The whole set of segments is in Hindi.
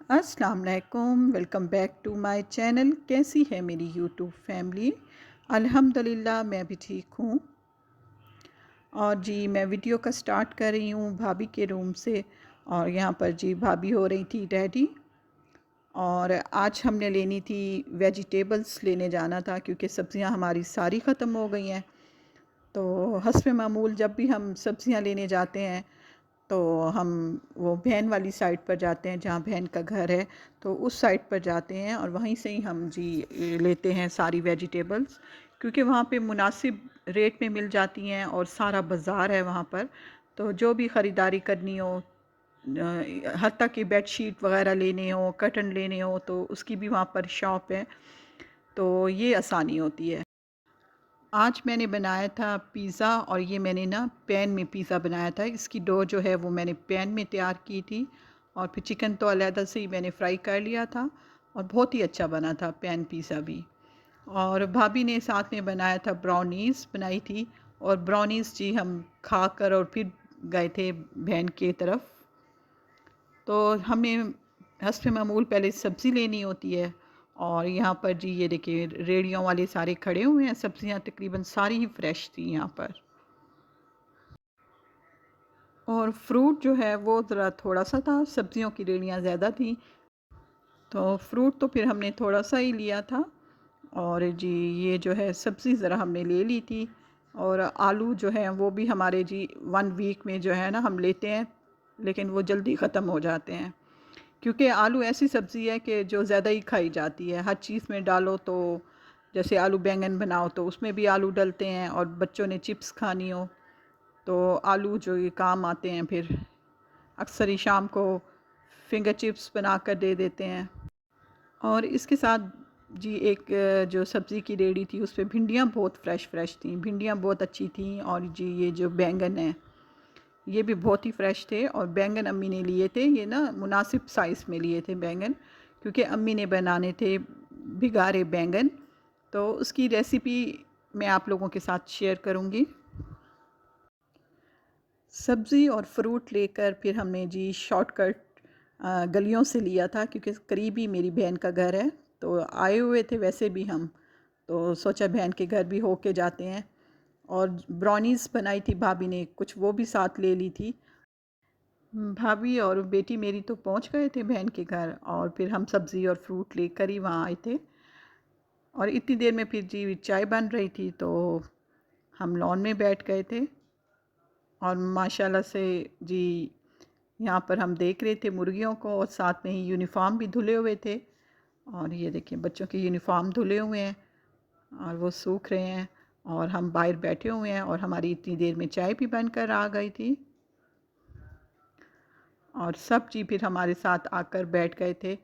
अस्सलाम वालेकुम, welcome back to my channel. कैसी है मेरी यूट्यूब फैमिली? अल्हम्दुलिल्लाह मैं भी ठीक हूँ। और जी मैं वीडियो का स्टार्ट कर रही हूँ भाभी के रूम से। और यहाँ पर जी भाभी हो रही थी रेडी। और आज हमने लेनी थी वेजिटेबल्स, लेने जाना था क्योंकि सब्ज़ियाँ हमारी सारी ख़त्म हो गई हैं। तो हस्ब मामूल जब भी हम सब्ज़ियाँ लेने जाते हैं तो हम वो बहन वाली साइड पर जाते हैं जहाँ बहन का घर है। तो उस साइड पर जाते हैं और वहीं से ही हम जी लेते हैं सारी वेजिटेबल्स, क्योंकि वहाँ पे मुनासिब रेट में मिल जाती हैं और सारा बाज़ार है वहाँ पर। तो जो भी ख़रीदारी करनी हो, हत्ता कि बेड शीट वग़ैरह लेने हो, कर्टन लेने हो, तो उसकी भी वहाँ पर शॉप है। तो ये आसानी होती है। आज मैंने बनाया था पिज़्ज़ा, और ये मैंने ना पैन में पिज़्ज़ा बनाया था। इसकी डो जो है वो मैंने पैन में तैयार की थी, और फिर चिकन तो अलहदा से ही मैंने फ्राई कर लिया था, और बहुत ही अच्छा बना था पैन पिज़्ज़ा भी। और भाभी ने साथ में बनाया था, ब्राउनीज़ बनाई थी। और ब्राउनीज़ जी हम खा कर और फिर गए थे बहन की तरफ। तो हमने हस्ब मामूल पहले सब्ज़ी लेनी होती है। और यहाँ पर जी ये देखिए रेड़ियों वाले सारे खड़े हुए हैं, सब्ज़ियाँ तकरीबन सारी ही फ्रेश थी यहाँ पर। और फ्रूट जो है वो ज़रा थोड़ा सा था, सब्ज़ियों की रेड़ियाँ ज़्यादा थी, तो फ्रूट तो फिर हमने थोड़ा सा ही लिया था। और जी ये जो है सब्ज़ी ज़रा हमने ले ली थी। और आलू जो है वो भी हमारे जी 1 वीक में जो है ना हम लेते हैं, लेकिन वो जल्दी ख़त्म हो जाते हैं, क्योंकि आलू ऐसी सब्ज़ी है कि जो ज़्यादा ही खाई जाती है। हर चीज़ में डालो, तो जैसे आलू बैंगन बनाओ तो उसमें भी आलू डलते हैं, और बच्चों ने चिप्स खानी हो तो आलू जो ये काम आते हैं। फिर अक्सर ही शाम को फिंगर चिप्स बना कर दे देते हैं। और इसके साथ जी एक जो सब्ज़ी की रेडी थी उस पे भिंडियाँ बहुत फ़्रेश फ़्रेश थी, भिंडियाँ बहुत अच्छी थी। और जी ये जो बैंगन है ये भी बहुत ही फ्रेश थे। और बैंगन अम्मी ने लिए थे, ये ना मुनासिब साइज़ में लिए थे बैंगन, क्योंकि अम्मी ने बनाने थे भिगारे बैंगन। तो उसकी रेसिपी मैं आप लोगों के साथ शेयर करूँगी। सब्ज़ी और फ्रूट लेकर फिर हमने जी शॉर्टकट गलियों से लिया था, क्योंकि करीब ही मेरी बहन का घर है। तो आए हुए थे वैसे भी हम, तो सोचा बहन के घर भी होके जाते हैं। और ब्राउनीज़ बनाई थी भाभी ने, कुछ वो भी साथ ले ली थी। भाभी और बेटी मेरी तो पहुंच गए थे बहन के घर, और फिर हम सब्ज़ी और फ्रूट लेकर ही वहाँ आए थे। और इतनी देर में फिर जी चाय बन रही थी, तो हम लॉन में बैठ गए थे। और माशाल्लाह से जी यहाँ पर हम देख रहे थे मुर्गियों को, और साथ में ही यूनिफ़ॉर्म भी धुले हुए थे। और ये देखिए बच्चों के यूनिफ़ॉर्म धुले हुए हैं और वो सूख रहे हैं। और हम बाहर बैठे हुए हैं, और हमारी इतनी देर में चाय भी बनकर आ गई थी। और सब जी फिर हमारे साथ आकर बैठ गए थे।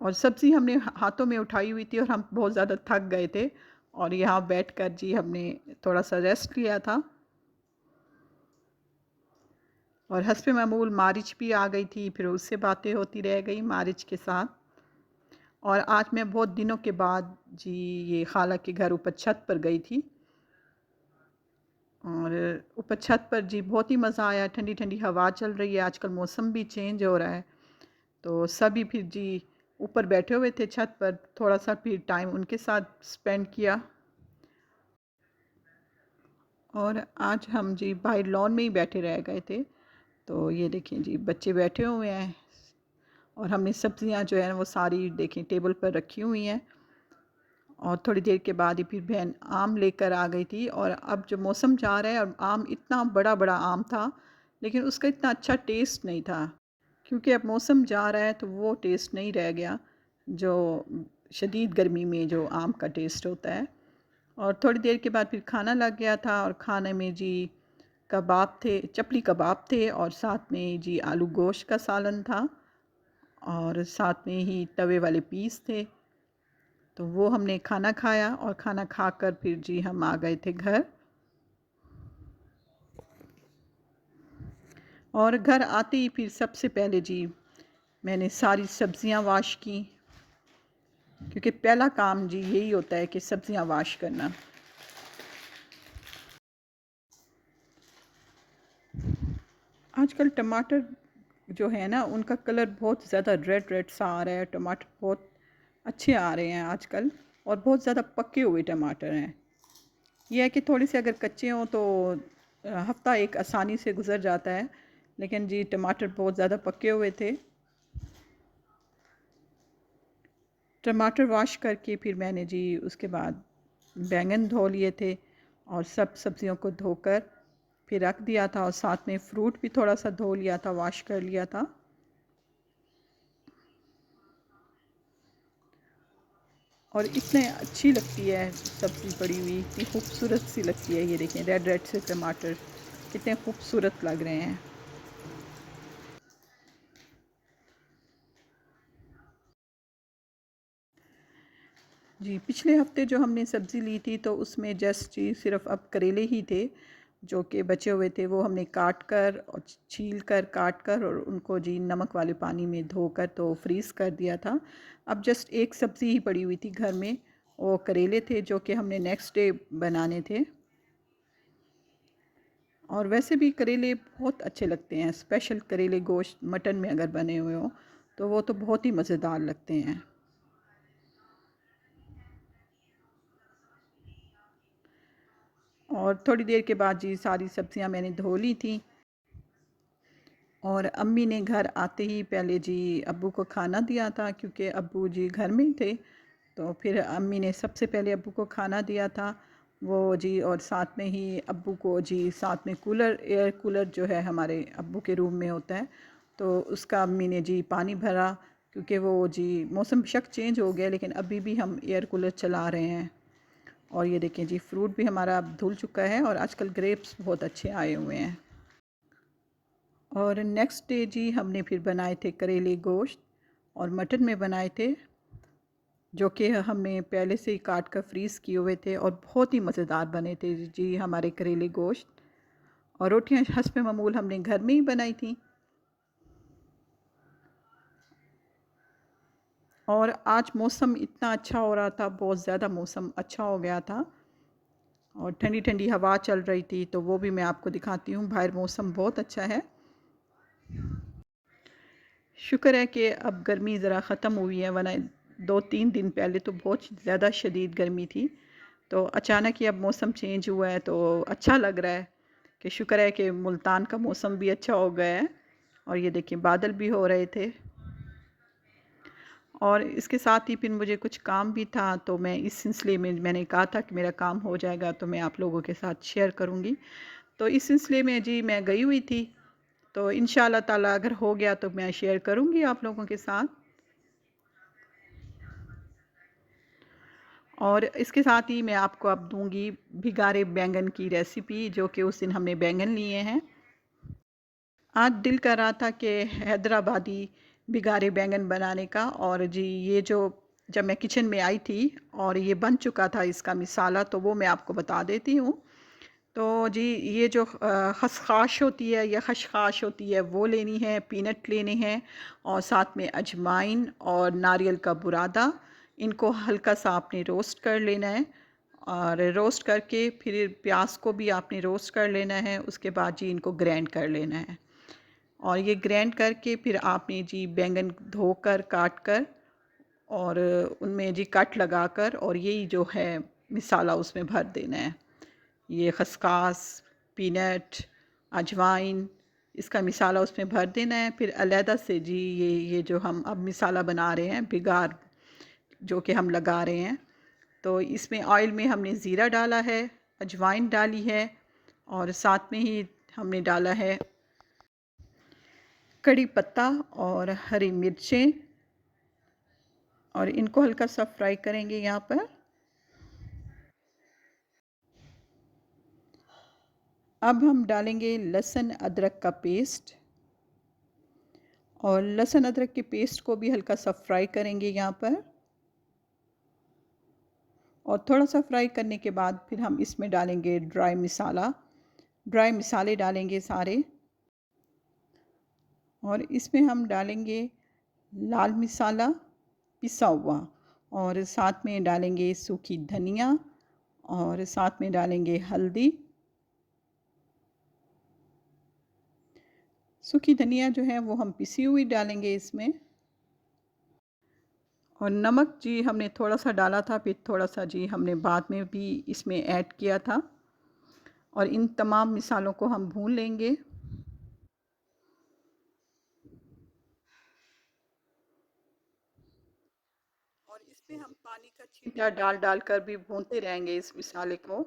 और सब्ज़ी हमने हाथों में उठाई हुई थी, और हम बहुत ज़्यादा थक गए थे। और यहाँ बैठकर जी हमने थोड़ा सा रेस्ट लिया था। और हस्ब मामूल मारिच भी आ गई थी, फिर उससे बातें होती रह गई मारिच के साथ। और आज मैं बहुत दिनों के बाद जी ये खाला के घर ऊपर छत पर गई थी। और ऊपर छत पर जी बहुत ही मज़ा आया, ठंडी ठंडी हवा चल रही है, आजकल मौसम भी चेंज हो रहा है। तो सभी फिर जी ऊपर बैठे हुए थे छत पर, थोड़ा सा फिर टाइम उनके साथ स्पेंड किया। और आज हम जी बाहर लॉन में ही बैठे रह गए थे। तो ये देखिए जी बच्चे बैठे हुए हैं, और हमने सब्ज़ियां जो है वो सारी देखें टेबल पर रखी हुई हैं। और थोड़ी देर के बाद ही फिर बहन आम लेकर आ गई थी। और अब जो मौसम जा रहा है, और आम इतना बड़ा बड़ा आम था, लेकिन उसका इतना अच्छा टेस्ट नहीं था, क्योंकि अब मौसम जा रहा है तो वो टेस्ट नहीं रह गया जो शदीद गर्मी में जो आम का टेस्ट होता है। और थोड़ी देर के बाद फिर खाना लग गया था, और खाने में जी कबाब थे, चपली कबाब थे, और साथ में जी आलू गोश्त का सालन था, और साथ में ही तवे वाले पीस थे। तो वो हमने खाना खाया, और खाना खाकर फिर जी हम आ गए थे घर। और घर आते ही फिर सबसे पहले जी मैंने सारी सब्ज़ियां वाश की, क्योंकि पहला काम जी यही होता है कि सब्ज़ियां वाश करना। आजकल टमाटर जो है ना उनका कलर बहुत ज़्यादा रेड रेड सा आ रहा है। टमाटर बहुत अच्छे आ रहे हैं आजकल, और बहुत ज़्यादा पके हुए टमाटर हैं। यह है कि थोड़ी सी अगर कच्चे हों तो हफ़्ता एक आसानी से गुज़र जाता है, लेकिन जी टमाटर बहुत ज़्यादा पके हुए थे। टमाटर वॉश करके फिर मैंने जी उसके बाद बैंगन धो लिए थे, और सब सब्ज़ियों को धोकर फिर रख दिया था, और साथ में फ्रूट भी थोड़ा सा धो लिया था, वॉश कर लिया था। और इतने अच्छी लगती है सब्ज़ी पड़ी हुई, इतनी खूबसूरत सी लगती है। ये देखें रेड रेड से टमाटर कितने खूबसूरत लग रहे हैं। जी पिछले हफ्ते जो हमने सब्ज़ी ली थी तो उसमें जस्ट जी सिर्फ अब करेले ही थे जो कि बचे हुए थे। वो हमने काट कर और छील कर काट कर और उनको जी नमक वाले पानी में धोकर तो फ्रीज़ कर दिया था। अब जस्ट एक सब्ज़ी ही पड़ी हुई थी घर में, वो करेले थे जो कि हमने नेक्स्ट डे बनाने थे। और वैसे भी करेले बहुत अच्छे लगते हैं, स्पेशल करेले गोश्त मटन में अगर बने हुए हो तो वो तो बहुत ही मज़ेदार लगते हैं। और थोड़ी देर के बाद जी सारी सब्जियां मैंने धो ली थी, और अम्मी ने घर आते ही पहले जी अब्बू को खाना दिया था, क्योंकि अब्बू जी घर में ही थे। तो फिर अम्मी ने सबसे पहले अब्बू को खाना दिया था वो जी, और साथ में ही अब्बू को जी साथ में कूलर, एयर कूलर जो है हमारे अब्बू के रूम में होता है, तो उसका अम्मी ने जी पानी भरा, क्योंकि वो जी मौसम बेशक चेंज हो गया लेकिन अभी भी हम एयर कूलर चला रहे हैं। और ये देखें जी फ्रूट भी हमारा अब धुल चुका है, और आजकल ग्रेप्स बहुत अच्छे आए हुए हैं। और नेक्स्ट डे जी हमने फिर बनाए थे करेले गोश्त, और मटन में बनाए थे, जो कि हमने पहले से ही काट कर फ्रीज़ किए हुए थे, और बहुत ही मज़ेदार बने थे जी हमारे करेले गोश्त। और रोटियां हस्ब मामूल हमने घर में ही बनाई थी। और आज मौसम इतना अच्छा हो रहा था, बहुत ज़्यादा मौसम अच्छा हो गया था, और ठंडी ठंडी हवा चल रही थी, तो वो भी मैं आपको दिखाती हूँ। बाहर मौसम बहुत अच्छा है। शुक्र है कि अब गर्मी ज़रा ख़त्म हुई है, वरना 2-3 दिन पहले तो बहुत ज़्यादा शदीद गर्मी थी। तो अचानक ही अब मौसम चेंज हुआ है तो अच्छा लग रहा है कि शुक्र है कि मुल्तान का मौसम भी अच्छा हो गया है। और ये देखिए बादल भी हो रहे थे, और इसके साथ ही फिर मुझे कुछ काम भी था, तो मैं इस सिलसिले में मैंने कहा था कि मेरा काम हो जाएगा तो मैं आप लोगों के साथ शेयर करूँगी। तो इस सिलसिले में जी मैं गई हुई थी, तो इंशाल्लाह ताला अगर हो गया तो मैं शेयर करूँगी आप लोगों के साथ। और इसके साथ ही मैं आपको अब दूंगी भिगारे बैंगन की रेसिपी, जो कि उस दिन हमने बैंगन लिए हैं। आज दिल कर रहा था कि हैदराबादी भिगारे बैंगन बनाने का, और जी ये जो जब मैं किचन में आई थी और ये बन चुका था इसका मिसाला, तो वो मैं आपको बता देती हूँ। तो जी ये जो खसखस होती है या खशखाश होती है वो लेनी है, पीनट लेने हैं, और साथ में अजवाइन और नारियल का बुरादा। इनको हल्का सा आपने रोस्ट कर लेना है, और रोस्ट करके फिर प्याज को भी आपने रोस्ट कर लेना है। उसके बाद जी इनको ग्राइंड कर लेना है, और ये ग्राइंड करके फिर आपने जी बैंगन धोकर काट कर और उनमें जी कट लगाकर और यही जो है मिसाला उसमें भर देना है। ये खसखस, पीनट, अजवाइन, इसका मिसाला उसमें भर देना है। फिर अलहदा से जी ये जो हम अब मिसाला बना रहे हैं, बिगार जो कि हम लगा रहे हैं, तो इसमें ऑयल में हमने ज़ीरा डाला है, अजवाइन डाली है, और साथ में ही हमने डाला है कड़ी पत्ता और हरी मिर्चें, और इनको हल्का सा फ्राई करेंगे यहाँ पर। अब हम डालेंगे लहसुन अदरक का पेस्ट, और लहसुन अदरक के पेस्ट को भी हल्का सा फ्राई करेंगे यहाँ पर। और थोड़ा सा फ्राई करने के बाद फिर हम इसमें डालेंगे ड्राई मसाला, ड्राई मसाले डालेंगे सारे। और इसमें हम डालेंगे लाल मसाला पिसा हुआ, और साथ में डालेंगे सूखी धनिया, और साथ में डालेंगे हल्दी, सूखी धनिया जो है वो हम पिसी हुई डालेंगे इसमें। और नमक जी हमने थोड़ा सा डाला था, फिर थोड़ा सा जी हमने बाद में भी इसमें ऐड किया था। और इन तमाम मिसालों को हम भून लेंगे। और इसमें हम पानी का छींटा डाल डाल कर भी भूनते रहेंगे इस मिसाले को।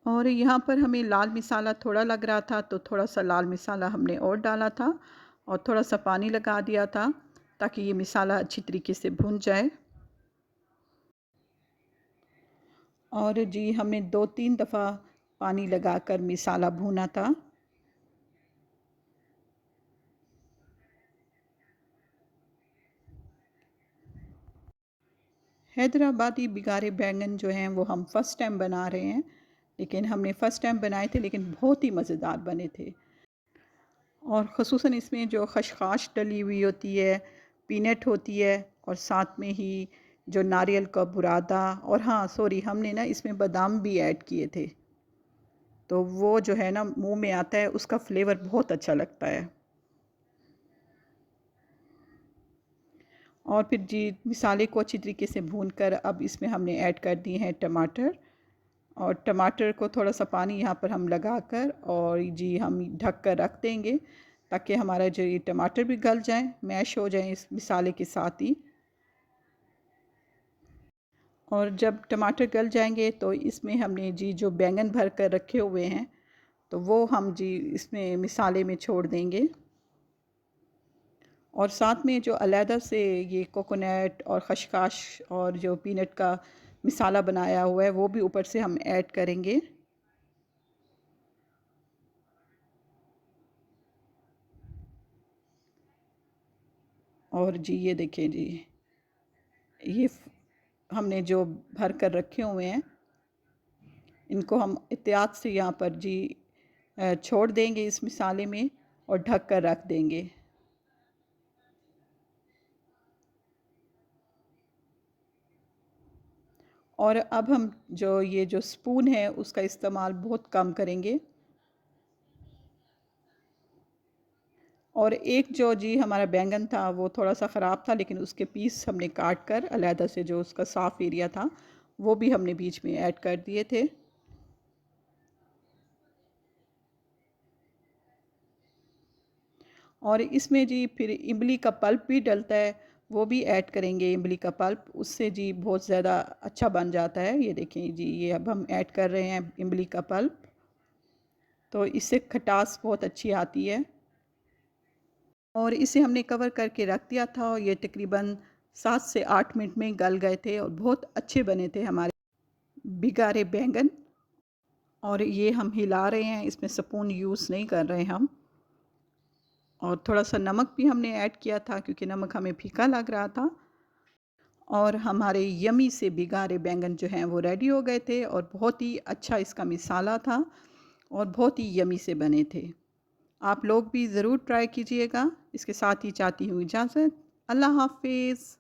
और यहाँ पर हमें लाल मिसाला थोड़ा लग रहा था, तो थोड़ा सा लाल मिसाला हमने और डाला था और थोड़ा सा पानी लगा दिया था ताकि ये मिसाला अच्छी तरीके से भुन जाए। और जी हमने 2-3 दफ़ा पानी लगाकर मिसाला भुना था। हैदराबादी बिगारे बैंगन जो हैं वो हम फ़र्स्ट टाइम बना रहे हैं, लेकिन हमने फ़र्स्ट टाइम बनाए थे, लेकिन बहुत ही मज़ेदार बने थे। और ख़ुसूसन इसमें जो खशखाश डली हुई होती है, पीनट होती है, और साथ में ही जो नारियल का बुरादा, और हाँ सॉरी हमने ना इसमें बादाम भी ऐड किए थे, तो वो जो है ना मुंह में आता है, उसका फ्लेवर बहुत अच्छा लगता है। और फिर जी मिसाले को अच्छी तरीके से भून कर अब इसमें हमने ऐड कर दिए हैं टमाटर। और टमाटर को थोड़ा सा पानी यहाँ पर हम लगाकर और जी हम ढक कर रख देंगे ताकि हमारा जो ये टमाटर भी गल जाए, मैश हो जाए इस मिसाले के साथ ही। और जब टमाटर गल जाएंगे तो इसमें हमने जी जो बैंगन भर कर रखे हुए हैं, तो वो हम जी इसमें मिसाले में छोड़ देंगे। और साथ में जो अलहदा से ये कोकोनट और खशखाश और जो पीनट का मिसाला बनाया हुआ है वो भी ऊपर से हम ऐड करेंगे। और जी ये देखें जी, ये हमने जो भर कर रखे हुए हैं, इनको हम एहतियात से यहाँ पर जी छोड़ देंगे इस मिसाले में और ढक कर रख देंगे। और अब हम जो ये जो स्पून है उसका इस्तेमाल बहुत कम करेंगे। और एक जो जी हमारा बैंगन था वो थोड़ा सा ख़राब था, लेकिन उसके पीस हमने काट कर अलहदा से जो उसका साफ़ एरिया था वो भी हमने बीच में ऐड कर दिए थे। और इसमें जी फिर इमली का पल्प भी डलता है, वो भी ऐड करेंगे इमली का पल्प, उससे जी बहुत ज़्यादा अच्छा बन जाता है। ये देखें जी, ये अब हम ऐड कर रहे हैं इमली का पल्प, तो इससे खटास बहुत अच्छी आती है। और इसे हमने कवर करके रख दिया था और ये तकरीबन 7 से 8 मिनट में गल गए थे और बहुत अच्छे बने थे हमारे बिगारे बैंगन। और ये हम हिला रहे हैं, इसमें स्पून यूज़ नहीं कर रहे हम। और थोड़ा सा नमक भी हमने ऐड किया था क्योंकि नमक हमें फीका लग रहा था। और हमारे यमी से बिगारे बैंगन जो हैं वो रेडी हो गए थे और बहुत ही अच्छा इसका मिसाला था और बहुत ही यमी से बने थे। आप लोग भी ज़रूर ट्राई कीजिएगा। इसके साथ ही चाहती हूँ इजाज़त। अल्लाह हाफ़िज़।